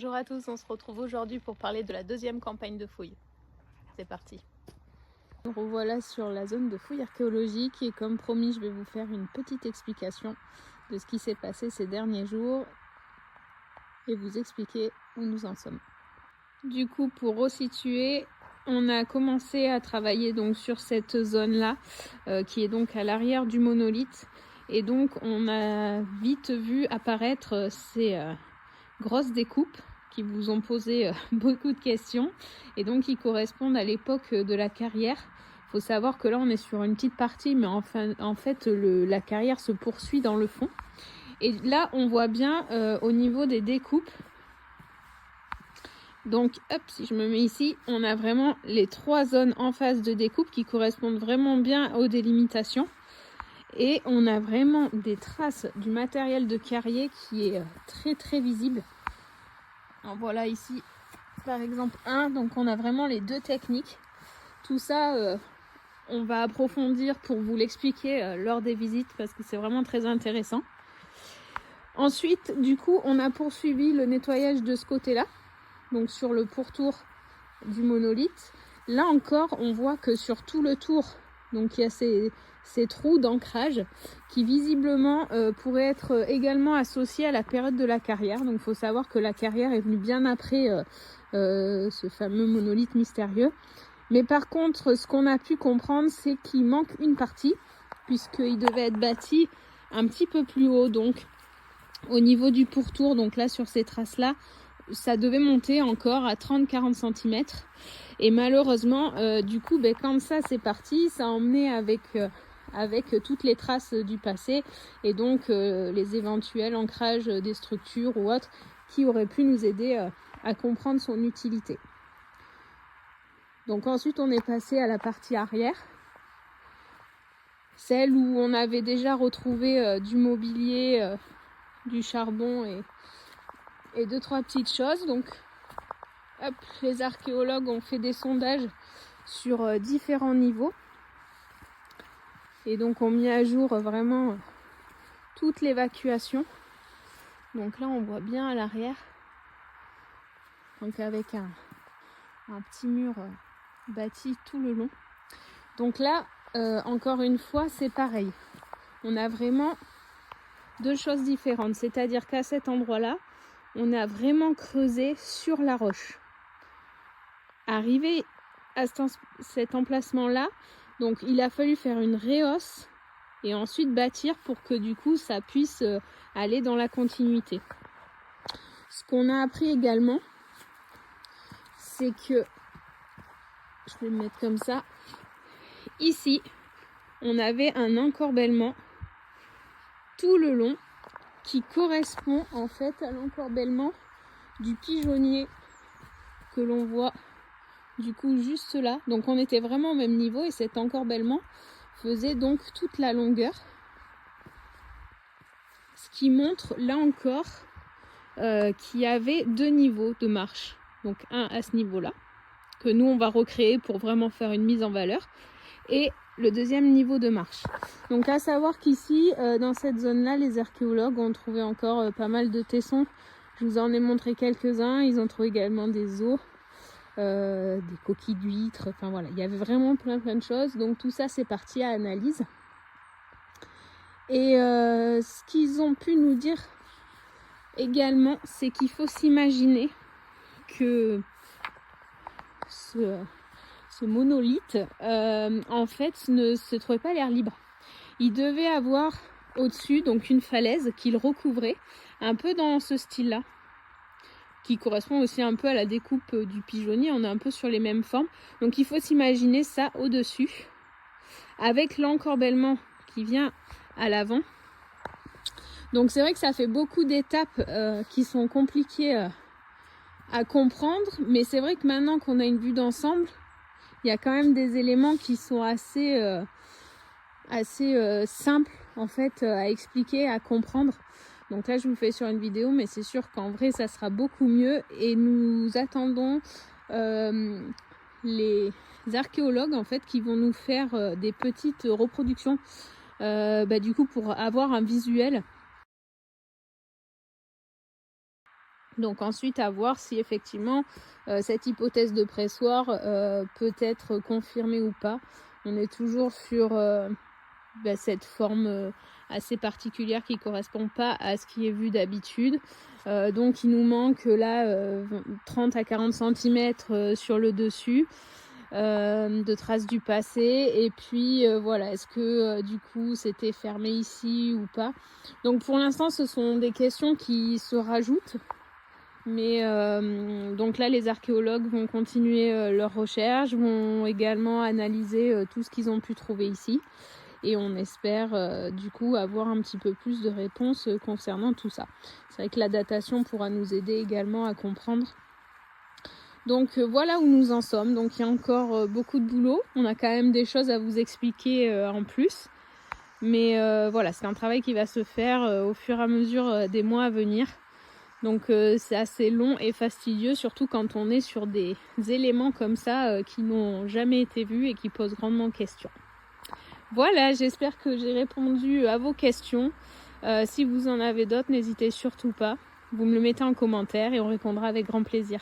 Bonjour à tous, on se retrouve aujourd'hui pour parler de la deuxième campagne de fouilles. C'est parti. Nous revoilà sur la zone de fouilles archéologiques et comme promis, je vais vous faire une petite explication de ce qui s'est passé ces derniers jours et vous expliquer où nous en sommes. Du coup, pour resituer, on a commencé à travailler donc sur cette zone-là qui est donc à l'arrière du monolithe et donc on a vite vu apparaître ces grosses découpes qui vous ont posé beaucoup de questions et donc qui correspondent à l'époque de la carrière. Il faut savoir que là on est sur une petite partie mais en fait la carrière se poursuit dans le fond et là on voit bien au niveau des découpes. Donc hop, si je me mets ici, on a vraiment les trois zones en face de découpe qui correspondent vraiment bien aux délimitations et on a vraiment des traces du matériel de carrier qui est très visible. Alors voilà ici par exemple un, donc on a vraiment les deux techniques. Tout ça on va approfondir pour vous l'expliquer lors des visites parce que c'est vraiment très intéressant. Ensuite du coup on a poursuivi le nettoyage de ce côté là, donc sur le pourtour du monolithe. Là encore on voit que sur tout le tour donc il y a ces trous d'ancrage qui visiblement pourraient être également associés à la période de la carrière. Donc il faut savoir que la carrière est venue bien après ce fameux monolithe mystérieux. Mais par contre ce qu'on a pu comprendre c'est qu'il manque une partie puisqu'il devait être bâti un petit peu plus haut, donc au niveau du pourtour. Donc là sur ces traces là ça devait monter encore à 30-40 cm et malheureusement du coup quand ça c'est parti, ça a emmené avec toutes les traces du passé et donc les éventuels ancrages des structures ou autres qui auraient pu nous aider à comprendre son utilité. Donc ensuite on est passé à la partie arrière, celle où on avait déjà retrouvé du mobilier, du charbon et deux trois petites choses. Donc hop, les archéologues ont fait des sondages sur différents niveaux et donc ont mis à jour vraiment toute l'évacuation. Donc là on voit bien à l'arrière, donc avec un petit mur bâti tout le long. Donc là encore une fois c'est pareil, on a vraiment deux choses différentes, c'est-à-dire qu'à cet endroit là on a vraiment creusé sur la roche. Arrivé à cet emplacement là, donc il a fallu faire une réhausse et ensuite bâtir pour que du coup ça puisse aller dans la continuité. Ce qu'on a appris également, c'est que, je vais le mettre comme ça, ici on avait un encorbellement tout le long qui correspond en fait à l'encorbellement du pigeonnier que l'on voit du coup juste là. Donc on était vraiment au même niveau et cet encorbellement faisait donc toute la longueur, ce qui montre là encore qu'il y avait deux niveaux de marche, donc un à ce niveau là que nous on va recréer pour vraiment faire une mise en valeur et le deuxième niveau de marche. Donc à savoir qu'ici dans cette zone là les archéologues ont trouvé encore pas mal de tessons. Je vous en ai montré quelques-uns. Ils ont trouvé également des os, des coquilles d'huîtres, enfin voilà, il y avait vraiment plein de choses. Donc tout ça c'est parti à analyse et ce qu'ils ont pu nous dire également c'est qu'il faut s'imaginer que ce monolithe en fait ne se trouvait pas à l'air libre. Il devait avoir au-dessus donc une falaise qui le recouvrait un peu dans ce style là, qui correspond aussi un peu à la découpe du pigeonnier. On est un peu sur les mêmes formes, donc il faut s'imaginer ça au-dessus avec l'encorbellement qui vient à l'avant. Donc c'est vrai que ça fait beaucoup d'étapes qui sont compliquées à comprendre, mais c'est vrai que maintenant qu'on a une vue d'ensemble, il y a quand même des éléments qui sont assez simples en fait à expliquer, à comprendre. Donc là je vous fais sur une vidéo, mais c'est sûr qu'en vrai ça sera beaucoup mieux et nous attendons les archéologues en fait qui vont nous faire des petites reproductions du coup pour avoir un visuel. Donc ensuite à voir si effectivement cette hypothèse de pressoir peut être confirmée ou pas. On est toujours sur cette forme assez particulière qui ne correspond pas à ce qui est vu d'habitude. Donc il nous manque là 30 à 40 cm sur le dessus de traces du passé. Et puis voilà, est-ce que du coup c'était fermé ici ou pas? Donc pour l'instant ce sont des questions qui se rajoutent. Mais donc là, les archéologues vont continuer leurs recherches, vont également analyser tout ce qu'ils ont pu trouver ici. Et on espère du coup avoir un petit peu plus de réponses concernant tout ça. C'est vrai que la datation pourra nous aider également à comprendre. Donc voilà où nous en sommes. Donc il y a encore beaucoup de boulot. On a quand même des choses à vous expliquer en plus. Mais voilà, c'est un travail qui va se faire au fur et à mesure des mois à venir. Donc c'est assez long et fastidieux, surtout quand on est sur des éléments comme ça qui n'ont jamais été vus et qui posent grandement question. Voilà, j'espère que j'ai répondu à vos questions. Si vous en avez d'autres, n'hésitez surtout pas. Vous me le mettez en commentaire et on répondra avec grand plaisir.